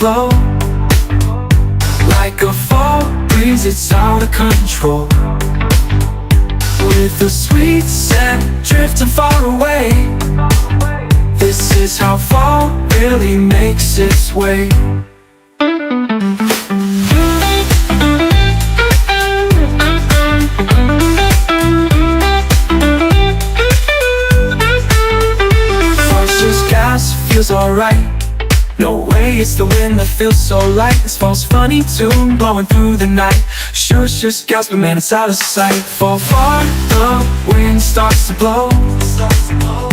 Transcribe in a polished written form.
blow. Like a fall breeze, it's out of control. With the sweet scent drifting far away, this is how fall really makes its way. Freshest gas feels alright. No way, it's the wind that feels so light. This fall's funny tune blowing through the night. Sure, it's just gas, but man, it's out of sight. Fall far, the wind starts to blow.